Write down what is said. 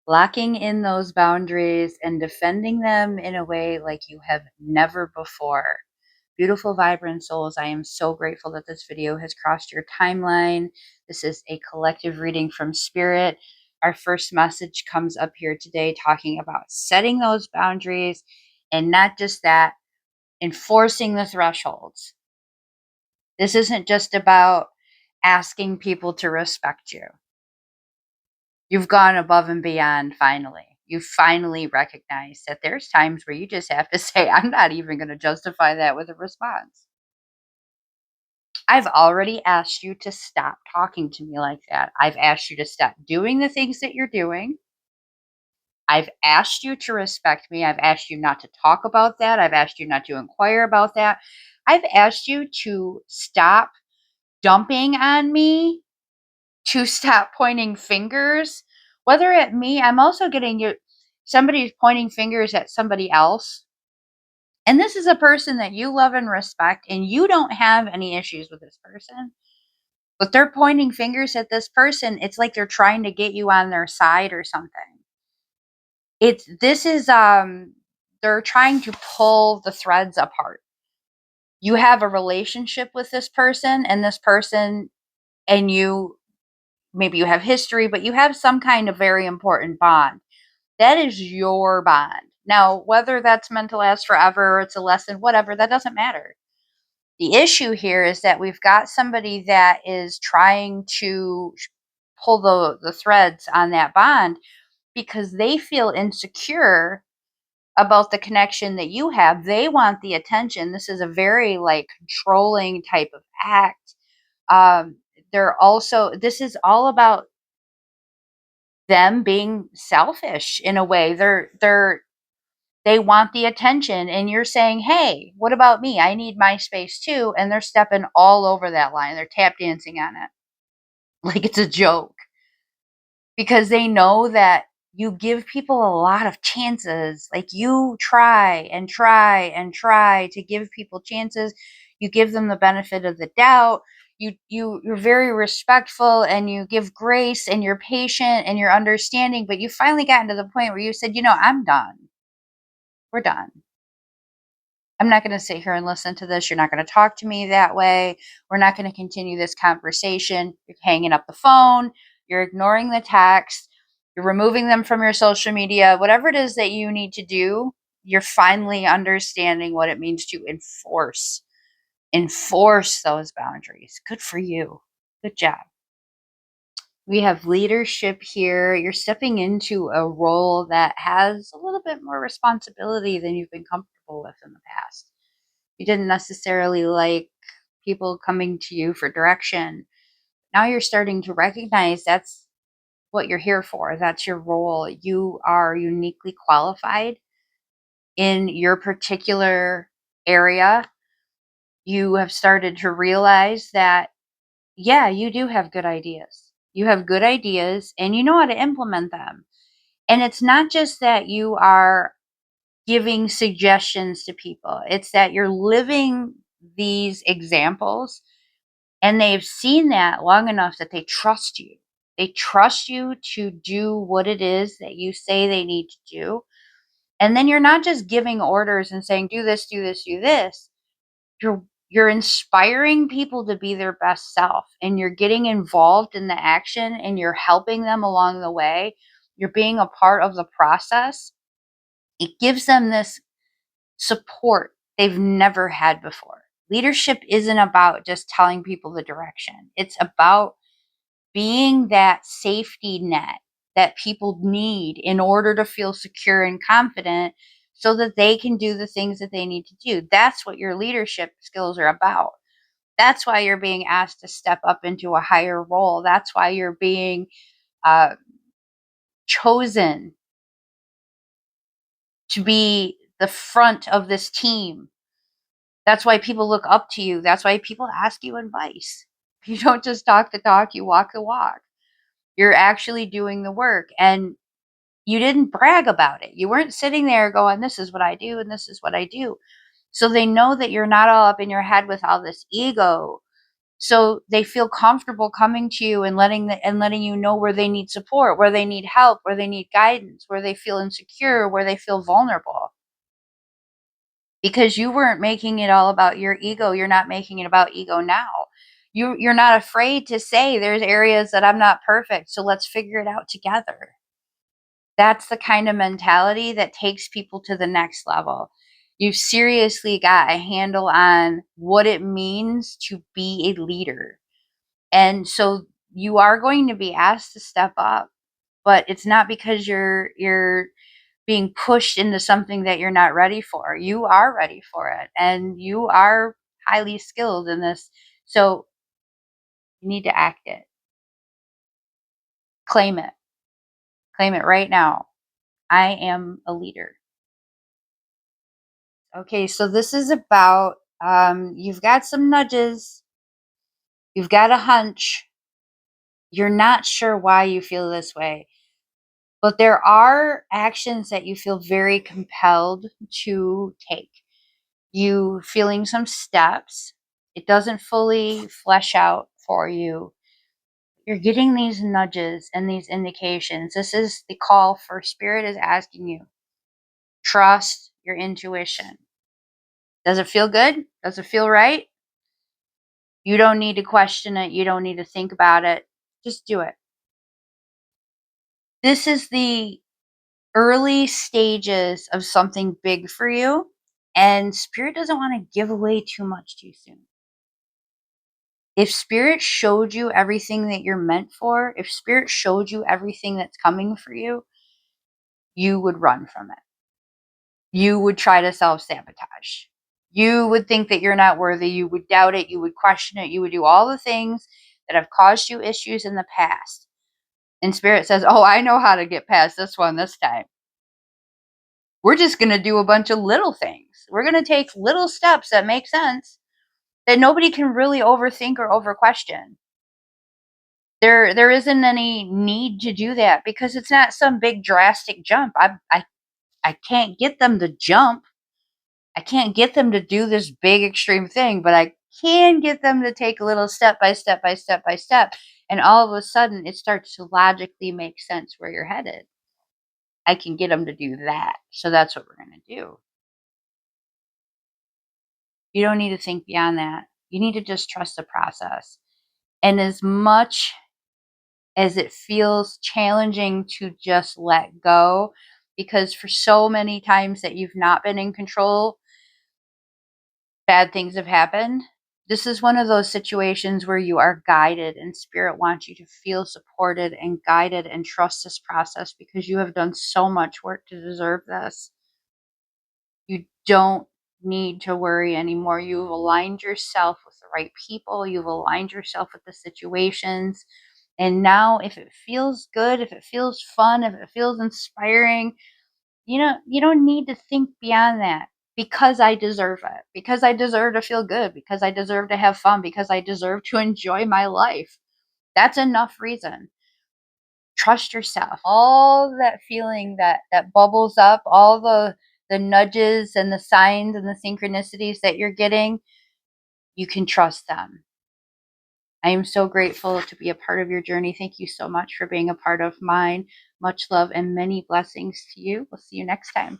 locking in those boundaries and defending them in a way like you have never before. Beautiful, vibrant souls, I am so grateful that this video has crossed your timeline. This is a collective reading from Spirit. Our first message comes up here today talking about setting those boundaries, and not just that, enforcing the thresholds. This isn't just about asking people to respect you. You've gone above and beyond finally. You finally recognize that there's times where you just have to say, I'm not even going to justify that with a response. I've already asked you to stop talking to me like that. I've asked you to stop doing the things that you're doing. I've asked you to respect me. I've asked you not to talk about that. I've asked you not to inquire about that. I've asked you to stop dumping on me, to stop pointing fingers, whether at me. I'm also getting you, somebody's pointing fingers at somebody else. And this is a person that you love and respect, and you don't have any issues with this person. But they're pointing fingers at this person. It's like they're trying to get you on their side or something. They're trying to pull the threads apart. You have a relationship with this person, and you, maybe you have history, but you have some kind of very important bond. That is your bond. Now, whether that's meant to last forever or it's a lesson, whatever, that doesn't matter. The issue here is that we've got somebody that is trying to pull the threads on that bond because they feel insecure about the connection that you have. They want the attention. This is a very like controlling type of act. This is all about them being selfish in a way. They want the attention, and you're saying, hey, what about me? I need my space too. And they're stepping all over that line. They're tap dancing on it like it's a joke, because they know that you give people a lot of chances. Like, you try and try and try to give people chances. You give them the benefit of the doubt. You're very respectful, and you give grace, and you're patient, and you're understanding. But you finally gotten to the point where you said, I'm done. We're done. I'm not going to sit here and listen to this. You're not going to talk to me that way. We're not going to continue this conversation. You're hanging up the phone. You're ignoring the text. You're removing them from your social media. Whatever it is that you need to do, you're finally understanding what it means to enforce those boundaries. Good for you. Good job. We have leadership here. You're stepping into a role that has a little bit more responsibility than you've been comfortable with in the past. You didn't necessarily like people coming to you for direction. Now you're starting to recognize that's what you're here for. That's your role. You are uniquely qualified in your particular area. You have started to realize that, yeah, you do have good ideas. You have good ideas, and you know how to implement them. And it's not just that you are giving suggestions to people, it's that you're living these examples, and they've seen that long enough that they trust you. They trust you to do what it is that you say they need to do. And then you're not just giving orders and saying, do this, do this, do this. You're inspiring people to be their best self, and you're getting involved in the action, and you're helping them along the way. You're being a part of the process. It gives them this support they've never had before. Leadership isn't about just telling people the direction. It's about being that safety net that people need in order to feel secure and confident so that they can do the things that they need to do. That's what your leadership skills are about. That's why you're being asked to step up into a higher role. That's why you're being uh, chosen to be the front of this team. That's why people look up to you. That's why people ask you advice. You don't just talk the talk, you walk the walk. You're actually doing the work, and you didn't brag about it. You weren't sitting there going, this is what I do and this is what I do. So they know that you're not all up in your head with all this ego. So they feel comfortable coming to you and letting you know where they need support, where they need help, where they need guidance, where they feel insecure, where they feel vulnerable. Because you weren't making it all about your ego, you're not making it about ego now. You're not afraid to say there's areas that I'm not perfect, so let's figure it out together. That's the kind of mentality that takes people to the next level. You've seriously got a handle on what it means to be a leader. And so you are going to be asked to step up, but it's not because you're being pushed into something that you're not ready for. You are ready for it, and you are highly skilled in this. So you need to act it. Claim it. Claim it right now. I am a leader. Okay, so this is about you've got some nudges, you've got a hunch, you're not sure why you feel this way, but there are actions that you feel very compelled to take. You feeling some steps. It doesn't fully flesh out for you. You're getting these nudges and these indications. This is the call for spirit is asking you, trust your intuition. Does it feel good? Does it feel right? You don't need to question it. You don't need to think about it. Just do it. This is the early stages of something big for you, and spirit doesn't want to give away too much too soon. If spirit showed you everything that you're meant for, if spirit showed you everything that's coming for you, you would run from it. You would try to self sabotage. You would think that you're not worthy. You would doubt it. You would question it. You would do all the things that have caused you issues in the past. And spirit says, oh, I know how to get past this one this time. We're just going to do a bunch of little things. We're going to take little steps that make sense that nobody can really overthink or over question. There isn't any need to do that because it's not some big drastic jump. I can't get them to jump. I can't get them to do this big extreme thing, but I can get them to take a little step by step by step by step. And all of a sudden it starts to logically make sense where you're headed. I can get them to do that. So that's what we're going to do. You don't need to think beyond that. You need to just trust the process. And as much as it feels challenging to just let go, because for so many times that you've not been in control, bad things have happened. This is one of those situations where you are guided, and spirit wants you to feel supported and guided and trust this process because you have done so much work to deserve this. You don't need to worry anymore. You've aligned yourself with the right people, you've aligned yourself with the situations. And now, if it feels good, if it feels fun, if it feels inspiring, you don't need to think beyond that because I deserve it, because I deserve to feel good, because I deserve to have fun, because I deserve to enjoy my life. That's enough reason. Trust yourself. All that feeling that bubbles up, all the nudges and the signs and the synchronicities that you're getting, you can trust them. I am so grateful to be a part of your journey. Thank you so much for being a part of mine. Much love and many blessings to you. We'll see you next time.